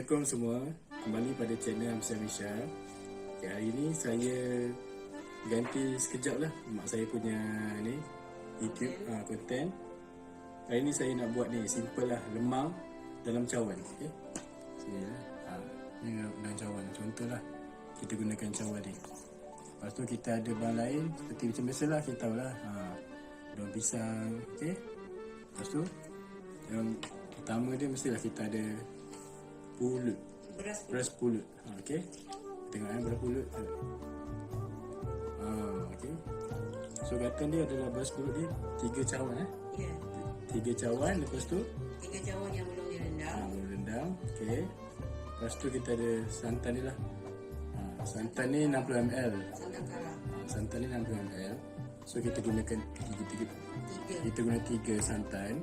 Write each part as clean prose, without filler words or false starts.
Assalamualaikum semua. Kembali pada channel Hamzah Misha. Okay, hari ni saya ganti sekejap lah mak saya punya ni YouTube content. Hari ni saya nak buat ni simple lah, lemang dalam cawan. Okay, sini lah. Ni dalam cawan. Contoh lah kita gunakan cawan ni. Lepas tu kita ada bahan lain seperti macam biasalah, kita tahu lah, daun pisang. Okay, lepas tu yang pertama dia mestilah kita ada pulut, beras pulut. Okey, tengok beras pulut. Okey, so kata dia adalah beras pulut ni 3 cawan. Ya. 3 cawan. Lepas tu 3 cawan yang belum direndam. belum rendam. Okey, lepas tu kita ada santan ni lah. Santan ni 60 ml. Santan karam. Santan ni 60 ml. So kita gunakan 3 santan.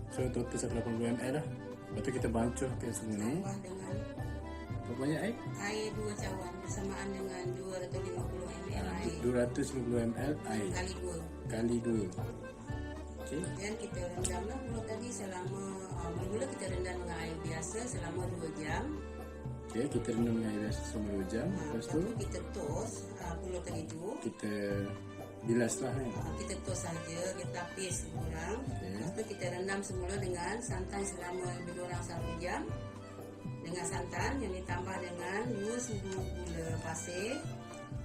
So total 180 ml lah. Lepas tu kita bancuhkan semua ni. Tambah dengan Berapa banyak air? air 2 cawan bersamaan dengan 250 ml air. 250 ml air Kali 2. kali 2. Okey. Dan kita rendamlah pulut tadi selama mula-mula kita rendam dengan air biasa selama 2 jam. Okey, kita rendam dengan air biasa selama 2 jam. Lepas tu kita toast pulut tadi tu. kita bilas lah kan. Kita toast saja, kita tapis kurang. Okey. Lepas tu kita rendam semula dengan santan selama lebih kurang 1 jam. Dengan santan yang ditambah dengan 2 sudu gula pasir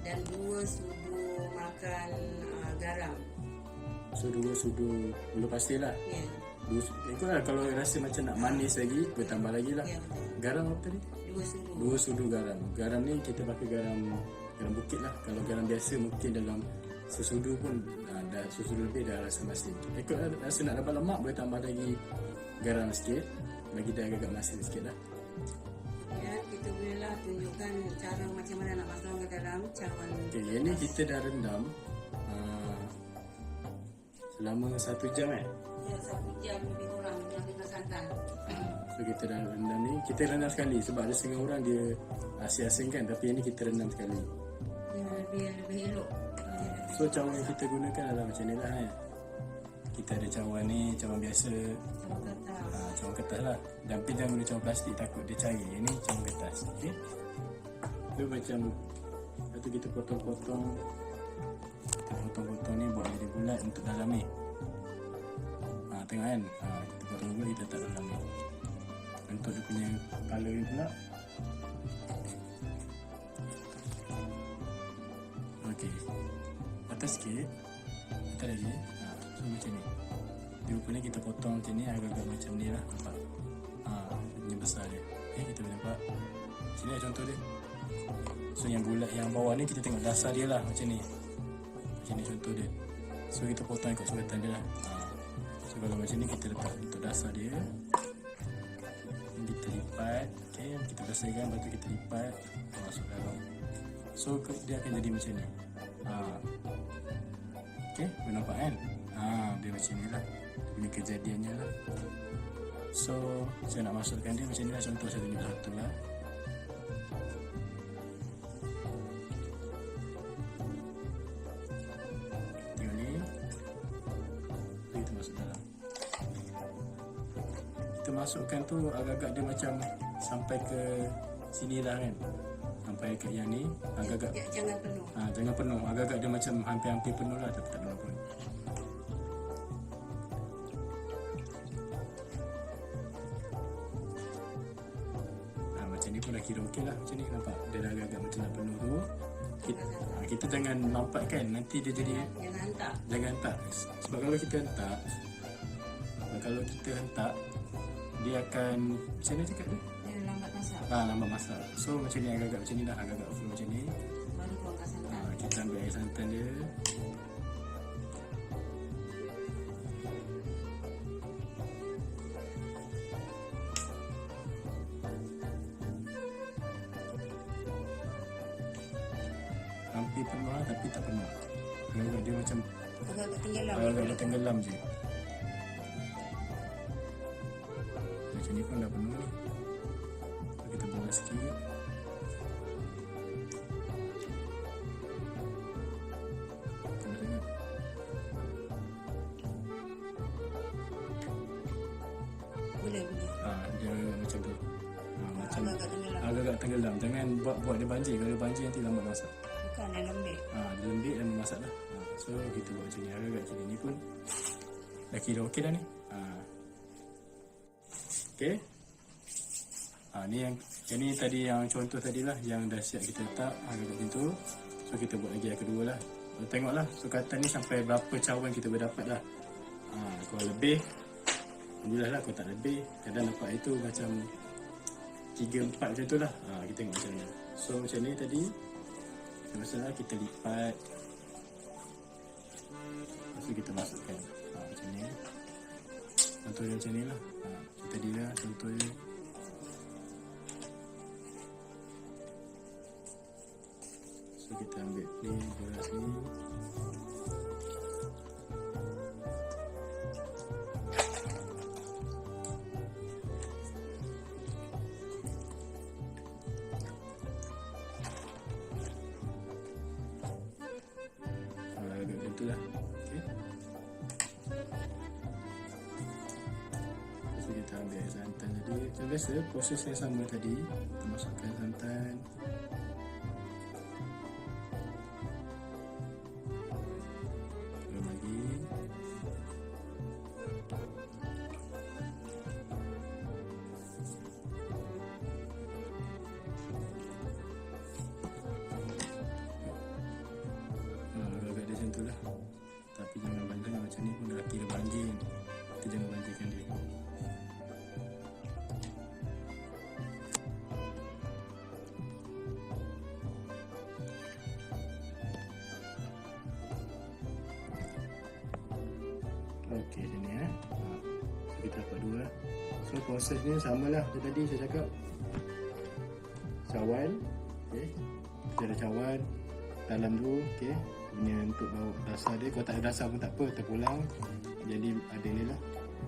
dan 2 sudu makan garam. So 2 sudu gula pasir lah. Ya. Ikutlah, kalau rasa macam nak manis lagi, boleh tambah lagi lah. Ya, betul. Garam apa tadi? 2 sudu. 2 sudu garam. Garam ni kita pakai garam bukit lah. Kalau garam biasa mungkin dalam sesudu pun dah sesudu lebih dah rasa masin. Ikut rasa nak dapat lemak, boleh tambah lagi garam sikit, bagi dia agak masin sikit lah. Ya, kita bolehlah tunjukkan cara macam mana nak masukkan ke dalam cawan. Okay, yang ni kita dah rendam selama 1 jam Ya, 1 jam lebih kurang dengan santan. So kita dah rendam ni, kita rendam sekali sebab ada setengah orang dia asing-asingkan, tapi yang ni kita rendam sekali. Ya, lebih elok. So cawan yang kita gunakan adalah macam ni lah kan. Kita ada cawan ni, cawan biasa, Cawan kertas. cawan kertas lah. Tapi jangan guna cawan plastik, takut dia cair. Yang ni cawan kertas. Okay, so macam lepas tu kita potong-potong. Kita potong-potong ni buat jadi bulat untuk dalam ni. Tengok kan, kita potong bulat, kita letak dalam ni. Untuk dia punya colour ni pula. Okey, atas sikit, atas lagi. So macam ni. Dia rupanya kita potong macam ni, agak-agak macam ni lah. Nampak? Ini besar dia. Okay, kita boleh nampak. Sini lah contoh dia. So yang bulat yang bawah ni kita tengok dasar dia lah, macam ni. Macam ni contoh dia. So kita potong ikut suratan dia lah. So kalau macam ni kita letak untuk dasar dia. Ini kita lipat. Okay, kita bersihkan, lepas tu kita lipat, kita masuk dalam. So dia akan jadi macam ni. Okay, boleh nampak kan? Dia macam ni lah. Dia punya kejadiannya lah. So saya nak masukkan dia macam ni lah. Contoh saya tunjuk satu lah. Tengok ni. Kita masuk dalam. Kita masukkan tu agak-agak dia macam sampai ke sini lah kan. Sampai ke yang ni agak-agak Jangan penuh. jangan penuh. Agak-agak dia macam hampir-hampir penuh lah, tapi tak penuh pun. Macam ni pun dah kira okey lah. Macam ni nampak dia dah agak-agak macam nak penuh tu. Kita jangan nampak kan, nanti dia jadi Jangan hentak. jangan hentak. Sebab kalau kita hentak, dia akan macam mana cakap dia? Dia lambat masak. Lambat masak. So macam ni, agak-agak macam ni lah, agak-agak full macam ni. Baru tuangkan santan. Kita ambil air santan dia. Hampir penuh lah, tapi tak penuh. Dia macam Agak-agak tenggelam. agak tenggelam je. Macam ni pun dah penuh ni. Kita buat sikit. Tengok. Boleh. Dia macam tu. macam Agak-agak tenggelam. agak-agak tenggelam. Jangan buat dia banjir. Kalau dia banjir nanti lambat masak. Bukan yang lembik. Dia lembik dan memasak lah. So kita buat macam ni. Agak-agak macam ni pun dah kira okey dah ni. Okey. Ni yang ni tadi yang contoh tadilah yang dah siap kita letak agak-agak macam tu. So kita buat lagi yang kedua lah. Tengoklah sukatan ni sampai berapa cawan kita boleh dapat lah. Kalau lebih, alhamdulillah lah. Kalau tak lebih, kadang dapat itu macam 3-4 macam tu lah. Kita tengok macam ni. So macam ni tadi, masalah kita lipat. Lepas tu kita masukkan macam ni. Contohnya macam ni lah. Tadi lah contohnya. So kita ambil ni beras ni. Agak betul lah. Okay. So kita ambil santan tadi. Macam biasa proses yang sama tadi. Kita masukkan santan. Lah. Tapi jangan banjir macam ni pun dah kira banjir. Kita jangan banjirkan dia. Okey, macam ni So kita dapat dua. So proses ni sama lah macam tadi saya cakap. Cawan. Okay. Kita ada cawan dalam dulu. Okay. Punya untuk bau dasar dia. Kalau tak ada dasar pun tak apa, terpulang. Jadi ada ni lah.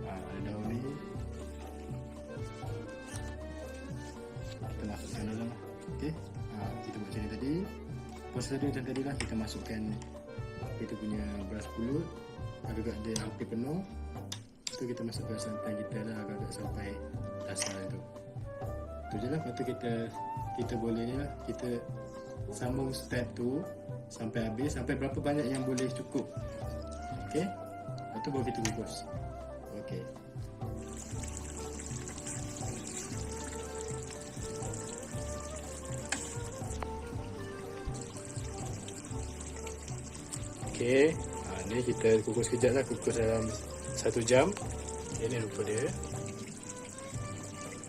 Ada daun ni. Kita masukkan dalam. Okay. Kita buat macam ni tadi. Proses tadi macam tadi lah. Kita masukkan kita punya beras pulut. Agak-agak dia hampir penuh. Itu kita masukkan santan kita lah. Agak-agak sampai dasar tu. Itu je lah. Lepas tu kita boleh ni lah. Kita sambung step tu sampai habis, sampai berapa banyak yang boleh cukup. Okey. Lepas tu baru kita kukus. Okey. Okey. Ni kita kukus kejap lah. Kukus dalam 1 jam. Okay, ni rupa dia.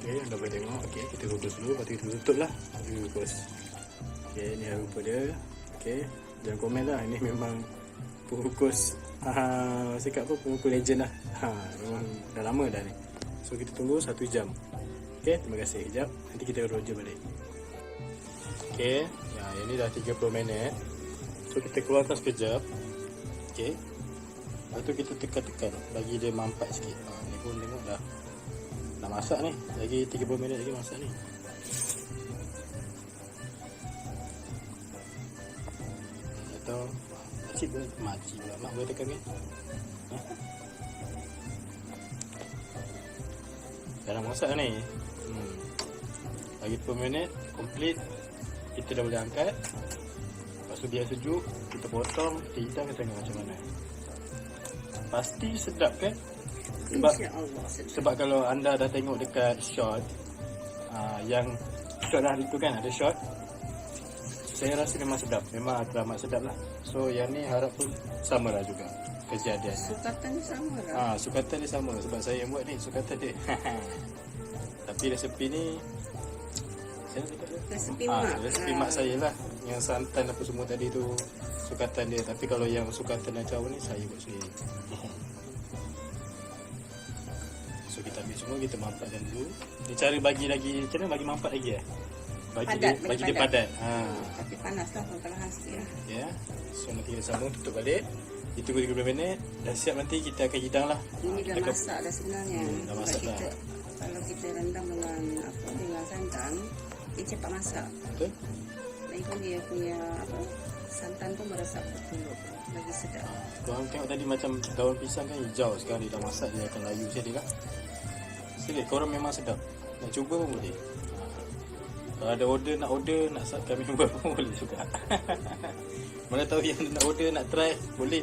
Okey, anda boleh tengok. Okey, kita kukus dulu. Lepas tu kita tutup lah. Kita kukus. Okey, ni rupa dia. Okey, jangan komen lah. Ini memang pengukus cakap apa, pengukus legend lah. Memang dah lama dah ni. So kita tunggu 1 jam. Okey, terima kasih. Sekejap, nanti kita roja balik. Okey, ini dah 30 minit. So kita keluarkan sekejap. Okey, lepas tu kita tekan-tekan bagi dia mampat sikit. Ni pun tengok dah masak ni. Lagi 30 minit lagi masak ni. Makcik pula. Mak boleh tekan kan? Dalam masak ni. Lagi 10 minit complete. Kita dah boleh angkat. Lepas tu biar sejuk, kita potong, kita hidang, kita tengok macam mana. Pasti sedap kan? Sebab kalau anda dah tengok dekat shot yang shot hari tu kan, ada shot, saya rasa memang sedap. Memang teramat sedap lah. So yang ni harap pun sama lah juga kejadian. Sukatan ni sama lah. Sukatan ni sama. Sebab saya yang buat ni sukatan dia. Tapi resepi ni saya nak cakap resepi mak saya lah. Yang santan apa semua tadi tu sukatan dia. Tapi kalau yang sukatan dan cawan ni saya buat sendiri. So kita ambil semua, kita mampatkan dulu. Ni cara bagi lagi, macam mana bagi mampat lagi Bagi dia padat. Tapi panas lah, perlahan sikit lah. Ya. So nanti kita sambung, tutup balik. Itu 30 minit. Dah siap, nanti kita akan hidang lah. Ini dah masak dah sebenarnya. Dah masak dah. Kalau kita rendam dengan santan, dia cepat masak. Betul. Lagi pun dia punya santan pun meresap ke mulut, lagi sedap. Korang tengok tadi macam daun pisang kan hijau. Sekarang dia dah masak, dia akan layu macam ni lah. Sedap. Korang memang sedap. Nak cuba pun boleh. Kalau ada order, nak kami buat pun boleh juga. Mana tahu yang nak order, nak try, boleh.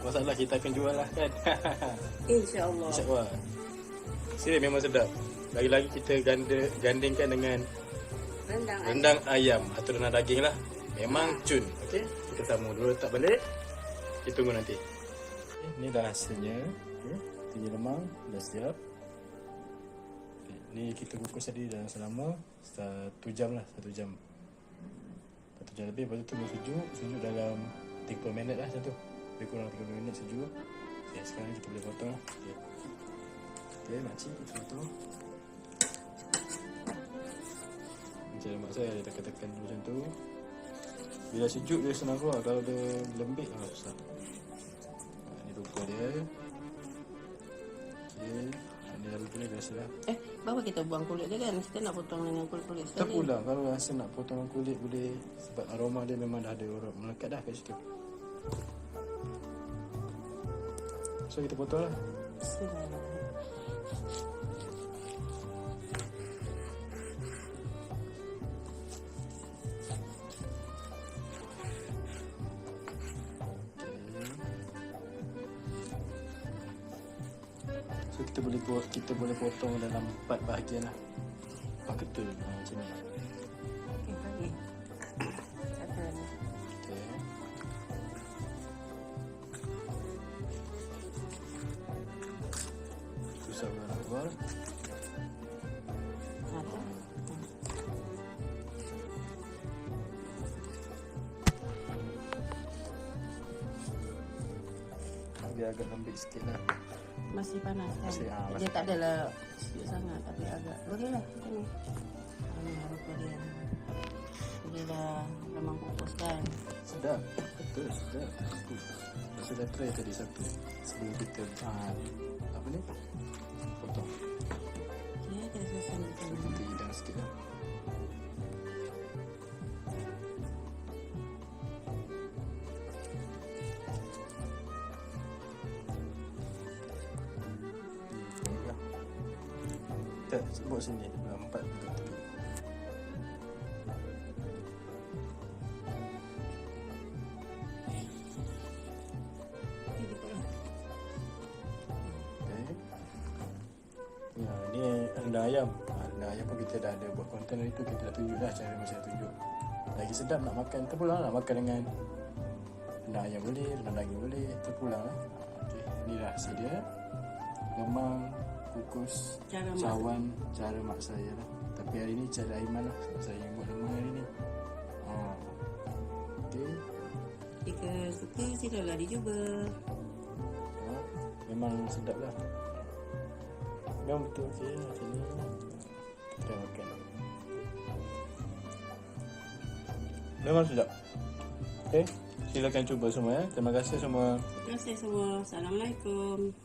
Masalah kita akan jual lah kan. InsyaAllah. InsyaAllah. Serius memang sedap. Lagi-lagi kita gandingkan dengan rendang ayam atau rendang daging lah. Memang cun. Okey, kita sama dulu, letak balik. Kita tunggu nanti. Ini dah hasilnya. Okey, tinggi lemang dah siap. Okay. Ni kita kukus tadi dalam selama 1 jam lah, 1 jam. 1 jam lebih, lepas tu tunggu sejuk dalam 30 minit lah macam tu. Lebih kurang 30 minit sejuk. Okay, sekarang kita boleh potong lah. Okay, makcik kita potong. Macam mak saya dia tekan-tekan macam tu. Bila sejuk dia senang keluar. Kalau dia lembik susah. Ni rupa dia. Okay, ni lalu tu ni biasa lah. Bawa kita buang kulit dia kan. Kita nak potong dengan kulit-kulit Kita pulang. Kalau rasa nak potong kulit boleh. Sebab aroma dia memang dah ada melekat dah kat situ. So kita potong lah. Bismillahirrahmanirrahim. So kita boleh potong dalam 4 bahagian lah. 4 ketul macam ni. Okey, bagi. Satu lagi. Okay. Susah nak keluar. Satu. Dia agak lembik sikit lah. Masih panas kan? Masih, Dia tak adalah sejuk sangat tapi agak boleh lah macam ni. Ini harus boleh. Boleh dah memang kukus kan. Sedap. Betul, sedap. Saya dah try tadi satu. Sebelum kita apa ni? Potong. Okay, kita selesai macam ni. Kita hidang sikit lah. Kita sebut sini 4 betul. Ya, ni rendang ayam. Rendang ayam pun kita dah ada buat konten itu, kita dah tunjuk dah cara macam tunjuk. Lagi sedap nak makan, terpulang nak makan dengan rendang ayam boleh, rendang daging boleh, terpulang lah. Okey, ni dah hasil dia. Lemang, kukus, cawan, cara mak saya lah. Tapi hari ni cara Aiman lah, sebab saya yang buat lemang hari ni. Okey. Jika suka silalah dicuba. Memang sedap lah. Memang betul okey macam ni. Kita makan. Memang sedap. Okey, silakan cuba semua ya. Terima kasih semua. Terima kasih semua. Assalamualaikum.